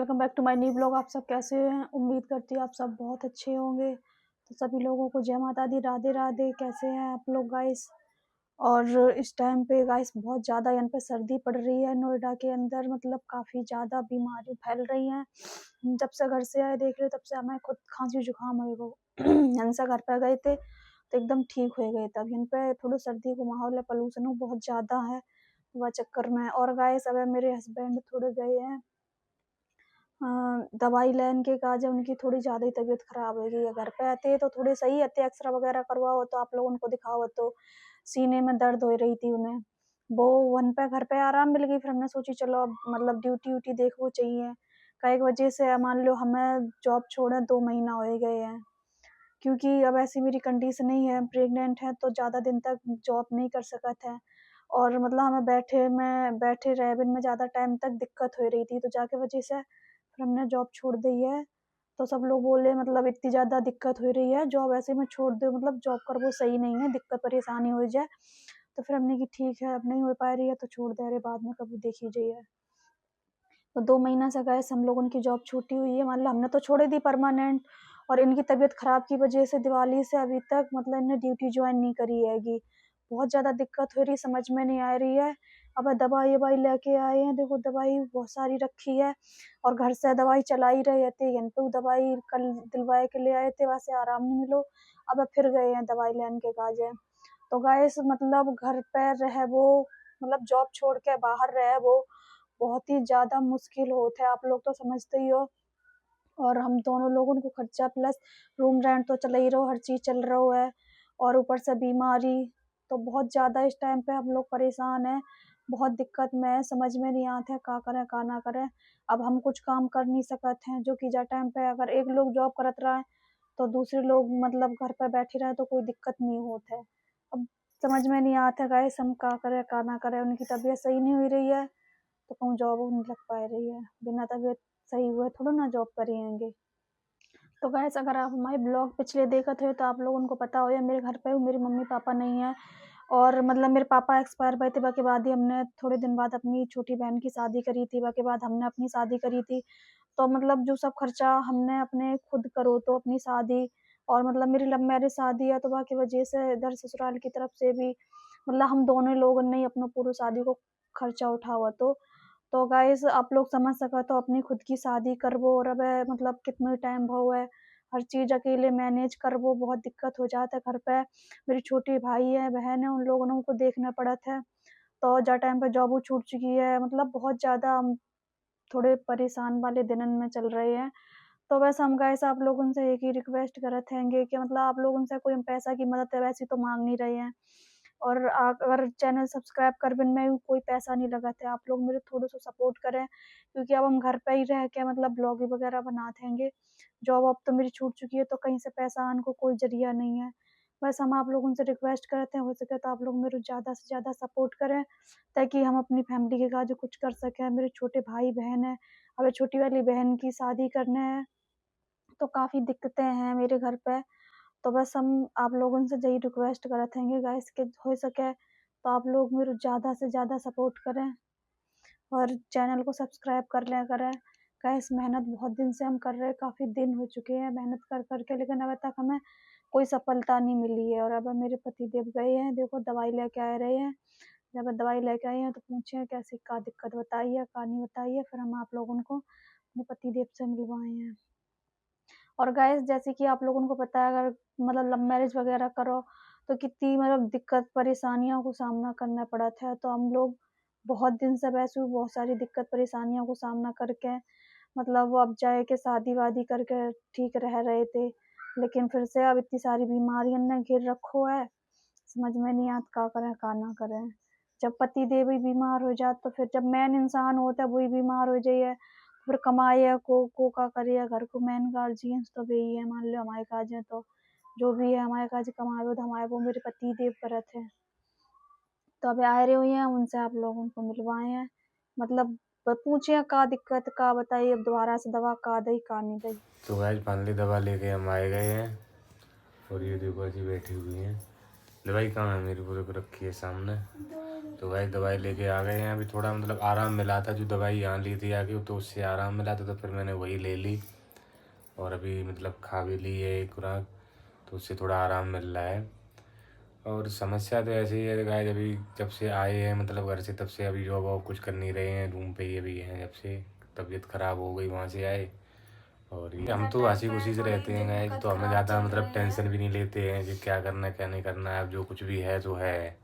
Welcome back to my new blog. आप सब कैसे हैं? उम्मीद करती हूँ आप सब बहुत अच्छे होंगे। तो सभी लोगों को जय माता दी, राधे राधे। कैसे हैं आप लोग गाइस? और इस टाइम पे गाइस बहुत ज़्यादा यहाँ पे सर्दी पड़ रही है नोएडा के अंदर। मतलब काफ़ी ज़्यादा बीमारी फैल रही हैं। जब से घर से आए देख रहे तब से हमें खुद खांसी जुकाम हो गए। यहाँ से घर पर गए थे तो एकदम ठीक हो गए। तब यहाँ पे थोड़ी सर्दी का माहौल है, पोल्यूशन बहुत ज़्यादा है वह चक्कर में। और गाइस अब मेरे हस्बैंड थोड़े गए हैं दवाई लेने के कहा, जब उनकी थोड़ी ज़्यादा ही तबीयत खराब हो गई है। घर पे आते तो थोड़े सही आते, एक्सरा वगैरह करवाओ तो आप लोग उनको दिखाओ तो सीने में दर्द हो रही थी उन्हें। वो वन पे घर पे आराम मिल गई। फिर हमने सोची चलो अब मतलब ड्यूटी व्यूटी देखो चाहिए। कई वजह से मान लो हमें जॉब छोड़े 2 महीना हो गए हैं, क्योंकि अब ऐसी मेरी कंडीशन नहीं है, प्रेग्नेंट है तो ज़्यादा दिन तक जॉब नहीं कर सकते हैं। और मतलब हमें बैठे रैबिन में ज़्यादा टाइम तक दिक्कत हो रही थी, तो जाके वजह से फिर हमने जॉब छोड़ दी है। तो सब लोग बोले मतलब इतनी ज़्यादा दिक्कत हो रही है, जॉब ऐसे में छोड़ दो, मतलब जॉब कर वो सही नहीं है, दिक्कत परेशानी हो जाए। तो फिर हमने कि ठीक है अब नहीं हो पा रही है तो छोड़ दे रहे, बाद में कभी देखी जाइए। तो 2 महीना से गए हम लोगों की जॉब छूटी हुई है। मतलब हमने तो छोड़ दी परमानेंट, और इनकी तबीयत खराब की वजह से दिवाली से अभी तक मतलब इन्हें ड्यूटी ज्वाइन नहीं करी हैगी। बहुत ज़्यादा दिक्कत हो रही, समझ में नहीं आ रही है। अब दवाई ववाई लेके आए हैं, देखो दवाई बहुत सारी रखी है और घर से दवाई चला ही रहे थे। यहाँ पे दवाई कल दिलवाए के ले आए थे, वैसे आराम नहीं मिलो। अब फिर गए हैं दवाई लेने के काजे। तो गाइस मतलब घर पे रहे वो, मतलब जॉब छोड़ के बाहर रहे वो बहुत ही ज़्यादा मुश्किल होता है, आप लोग तो समझते ही हो। और हम दोनों लोगों को खर्चा प्लस रूम रेंट तो चल ही रहो, हर चीज़ चल रहा है, और ऊपर से बीमारी। तो बहुत ज़्यादा इस टाइम पे हम लोग परेशान हैं, बहुत दिक्कत में है, समझ में नहीं आते हैं का करें का ना करें। अब हम कुछ काम कर नहीं सकते हैं, जो कि जा टाइम पे अगर एक लोग जॉब करत रहा है तो दूसरे लोग मतलब घर पे बैठे रहे तो कोई दिक्कत नहीं होता है। अब समझ में नहीं आता गाइस हम का करें का ना करें। उनकी तबीयत सही नहीं हो रही है तो कहूँ जॉब नहीं लग पा रही है, बिना तबीयत सही हुए थोड़ा ना जॉब करेंगे। तो गैस अगर आप हमारे ब्लॉग पिछले देखा थे तो आप लोगों को पता हो या मेरे घर पे मेरे मम्मी पापा नहीं है, और मतलब मेरे पापा एक्सपायर हुए थे। बाकी बाद ही हमने थोड़े दिन बाद अपनी छोटी बहन की शादी करी थी, बाकी बाद हमने अपनी शादी करी थी। तो मतलब जो सब खर्चा हमने अपने खुद करो तो अपनी शादी, और मतलब मेरी लव मैरिज शादी है तो बाकी वजह से इधर ससुराल की तरफ से भी मतलब हम दोनों लोगों ने ही अपना पूरी शादी को खर्चा उठा हुआ। तो गाइस आप लोग समझ सका तो अपनी खुद की शादी करवो, और अब मतलब कितना टाइम भाव है, हर चीज़ अकेले मैनेज करवो, बहुत दिक्कत हो जाता है घर पे। मेरी छोटी भाई है बहन है, उन लोगों को देखना पड़ता है। तो जा टाइम पे जॉब छूट चुकी है, मतलब बहुत ज़्यादा हम थोड़े परेशान वाले दिनन में चल रहे हैं। तो बस हम गाइस आप लोगों से एक ही रिक्वेस्ट करत हैंगे कि मतलब आप लोगों से कोई हम पैसा की मदद है वैसी तो मांग नहीं रहे हैं, और अगर चैनल सब्सक्राइब करने में कोई पैसा नहीं लगाते, आप लोग मेरे थोड़ा सा सपोर्ट करें, क्योंकि अब हम घर पे ही रह के मतलब ब्लॉग वगैरह बनाते हैंगे। जॉब अब तो मेरी छूट चुकी है तो कहीं से पैसा आने को कोई जरिया नहीं है। बस हम आप लोगों से रिक्वेस्ट करते हैं, हो सके तो आप लोग मेरे ज़्यादा से ज़्यादा सपोर्ट करें, ताकि हम अपनी फैमिली के काज कुछ कर सकें। मेरे छोटे भाई बहन है, अब छोटी वाली बहन की शादी करने है, तो काफ़ी दिक्कतें हैं मेरे घर पे। तो बस हम आप लोगों से यही रिक्वेस्ट करते हैं गाइस कि हो सके तो आप लोग मेरे ज़्यादा से ज़्यादा सपोर्ट करें और चैनल को सब्सक्राइब कर लिया करें। गाइस मेहनत बहुत दिन से हम कर रहे हैं, काफ़ी दिन हो चुके हैं मेहनत कर करके, लेकिन अभी तक हमें कोई सफलता नहीं मिली है। और अब मेरे पति देव गए हैं, देखो दवाई लेके आ रहे हैं। जब दवाई लेके आए हैं तो पूछे कैसी का दिक्कत बताइए का नहीं बताइए, फिर हम आप लोगों को अपने पति देव से मिलवाए हैं। और गाइस जैसे कि आप लोगों को पता है, अगर मतलब लव मैरिज वगैरह करो तो कितनी मतलब दिक्कत परेशानियों को सामना करना पड़ता है। तो हम लोग बहुत दिन से वैसे भी बहुत सारी दिक्कत परेशानियों को सामना करके मतलब वो अब जाए के शादी वादी करके ठीक रह रहे थे, लेकिन फिर से अब इतनी सारी बीमारियों ने घेर रखो है, समझ में नहीं आता का करें का ना करें। जब पति देव ही बीमार हो जाए तो फिर जब मेन इंसान होता है वही बीमार हो जाइए, फिर कमाए को का करिए, घर को मेन गार्जियंस तो वही है। मान लो हमारे काज है तो जो भी है हमारे काज कमाए तो हमारे वो मेरे पति देव करत है। तो अभी आए रहे हुए हैं, उनसे आप लोगों को मिलवाए हैं, मतलब पूछे का दिक्कत का बताइए, अब दोबारा से दवा का दई का नहीं दई। तो गाइस फाइनली दवा लेके हम आए गए हैं, और ये देखो ऐसी बैठी हुई हैं। दवाई कहाँ है मेरी, पूरे को रखी है सामने। तो भाई दवाई लेके आ गए हैं। अभी थोड़ा मतलब आराम मिला था, जो दवाई यहाँ ली थी आके तो उससे आराम मिला था, तो फिर मैंने वही ले ली और अभी मतलब खा भी ली है एक खुराक, तो उससे थोड़ा आराम मिल रहा है। और समस्या तो ऐसे ही है गाइस, अभी जब से आए हैं मतलब घर से, तब से अभी जॉब वॉब कुछ कर नहीं रहे हैं, रूम पे ही अभी हैं। जब से तबीयत ख़राब हो गई वहाँ से आए, और ये हम तो हंसी खुशी से रहते हैं गाइस, तो हमें ज़्यादा मतलब टेंशन भी नहीं लेते हैं कि क्या करना है क्या नहीं करना है। अब जो कुछ भी है तो है।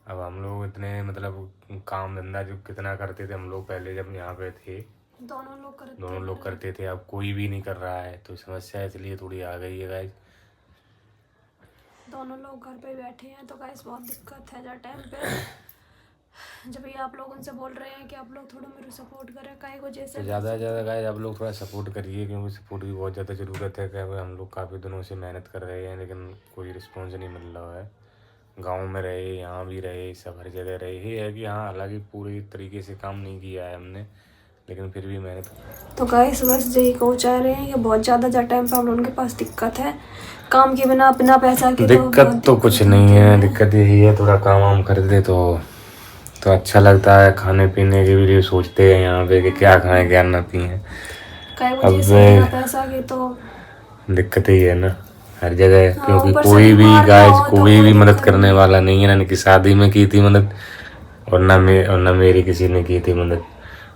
अब हम लोग इतने मतलब काम धंधा जो कितना करते थे हम लोग पहले जब यहाँ पे थे, दोनों लोग करते थे, अब कोई भी नहीं कर रहा है, तो समस्या इसलिए थोड़ी आ गई है गाइस। दोनों लोग घर पे बैठे हैं तो गाइस बहुत दिक्कत है जब टाइम पे। जब ये आप लोग उनसे बोल रहे हैं कि आप लोग थोड़ा मेरे सपोर्ट करें काहे को जैसे तो ज़्यादा से ज़्यादा गाइस आप लोग थोड़ा सपोर्ट करिए, क्योंकि सपोर्ट की बहुत ज़्यादा ज़रूरत है। क्या हम लोग काफ़ी दिनों से मेहनत कर रहे हैं लेकिन कोई रिस्पॉन्स नहीं मिल रहा है। गांव में रहे, यहाँ भी रहे, सब हर जगह रहे ही है कि हाँ, हालांकि पूरी तरीके से काम नहीं किया है हमने, लेकिन फिर भी मेहनत। तो गाइस बस यही कहना चाह रहे हैं कि बहुत ज़्यादा जब टाइम पे हम लोगों के पास दिक्कत है काम के बिना, बिना पैसा के। दिक्कत तो कुछ नहीं है, दिक्कत यही है थोड़ा काम वाम कर दे तो अच्छा लगता है। खाने पीने के लिए सोचते हैं यहाँ पे कि क्या खाएं क्या ना पिए। अब पैसा की तो दिक्कत ही है ना हर जगह, क्योंकि ऊपर से कोई भी बीमार ना गाइस हो तो कोई भी मदद दिक्कत करने नहीं। वाला नहीं है ना। कि शादी में की थी मदद और ना मेरी किसी ने की थी मदद।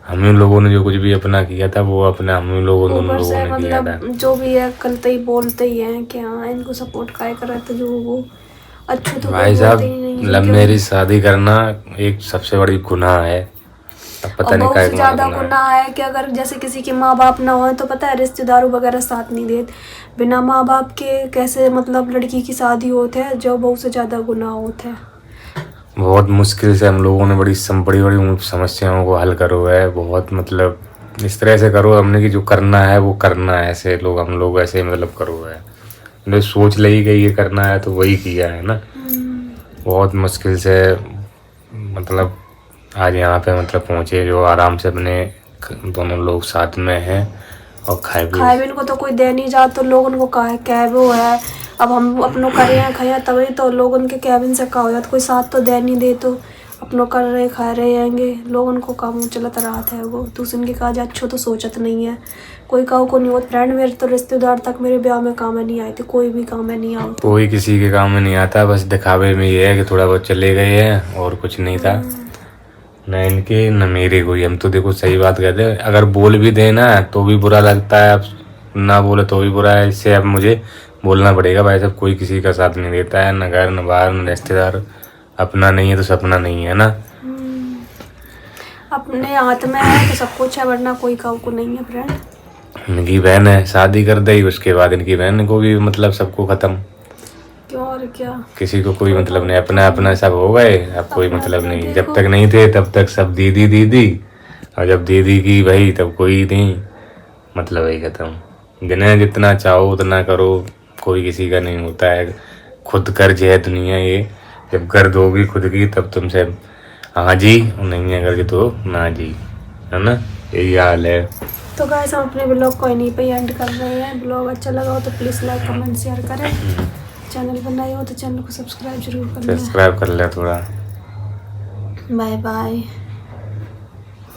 हम ही लोगों ने जो कुछ भी अपना किया था वो अपना हम ही लोगों दोनों ऊपर लोगों से ने किया था। मतलब जो भी है कलते ही बोलते ही हैं कि हाँ इनको सपोर्ट काय कर रहे थे, जो वो अच्छे तो भाई कोई साहब, बोलते ही नहीं है लव क्यों। मैरिज शादी करना एक सबसे बड़ी गुनाह है। अब पता और नहीं बहुत काय से को मना ज़्यादा गुनाह है। गुनाह है कि अगर जैसे किसी के माँ बाप ना हो तो पता है रिश्तेदारों वगैरह साथ नहीं देते, बिना माँ बाप के कैसे मतलब लड़की की शादी होते है, जो बहुत से ज़्यादा गुनाह होते हैं। बहुत मुश्किल से हम लोगों ने बड़ी बड़ी समस्याओं को हल करो है। बहुत मतलब इस तरह से करो हमने कि जो करना है वो करना है। ऐसे लोग हम लोग ऐसे मतलब करो है, जो सोच ली गई ये करना है तो वही किया है ना। बहुत मुश्किल से मतलब आज यहाँ पे मतलब पहुँचे, जो आराम से अपने दोनों लोग साथ में हैं और खाए भी इनको तो कोई दे नहीं जाता, तो लोग उनको क्या वो है। अब हम अपनों करे हैं खाया तभी तो लोग उनके कैबिन से कहा हो जाता, कोई साथ तो दे नहीं दे तो अपनों कर रहे खा रहे हैंगे लोग, उनको काम चलता रहा है। वो दूसरे के कहा अच्छो तो सोचत नहीं है, कोई कहो को नहीं। वो फ्रेंड मेरे तो रिश्तेदार तक मेरे ब्याह में काम में नहीं आए थे, कोई भी काम में नहीं आया, कोई किसी के काम में नहीं आता। बस दिखावे में ये है कि थोड़ा बहुत चले गए हैं और कुछ नहीं था। न इनके न मेरे कोई। हम तो देखो सही बात कहते हैं, अगर बोल भी देना तो भी बुरा लगता है, अब ना बोले तो भी बुरा है। इससे अब मुझे बोलना पड़ेगा भाई साहब, कोई किसी का साथ नहीं देता है, न घर न बाहर न रिश्तेदार। अपना नहीं है तो सपना नहीं है ना। अपने हाथ में है तो सब कुछ है, वरना कोई काम को नहीं है फ्रेंड। इनकी बहन है, शादी कर दी उसके बाद इनकी बहन को भी मतलब सबको खत्म। क्यों और क्या, किसी को कोई मतलब नहीं, अपना अपना सब हो गए। अब कोई मतलब नहीं, जब तक नहीं थे तब तक सब दीदी दीदी, और जब दीदी की भाई तब कोई नहीं, मतलब ही खत्म। जिन्हें जितना चाहो उतना करो, कोई किसी का नहीं होता है। खुद कर्ज है दुनिया ये, जब कर दोगी खुद की तब तुमसे हाँ जी, नहीं अगर तो ना जी, है ना, यही हाल है। तो गाइस हम अपने ब्लॉग को यहीं पे एंड कर रहे हैं। ब्लॉग अच्छा लगा हो तो प्लीज़ लाइक कमेंट शेयर करें, चैनल पर नए हो तो चैनल को सब्सक्राइब जरूर करना। सब्सक्राइब कर ले थोड़ा। Bye bye.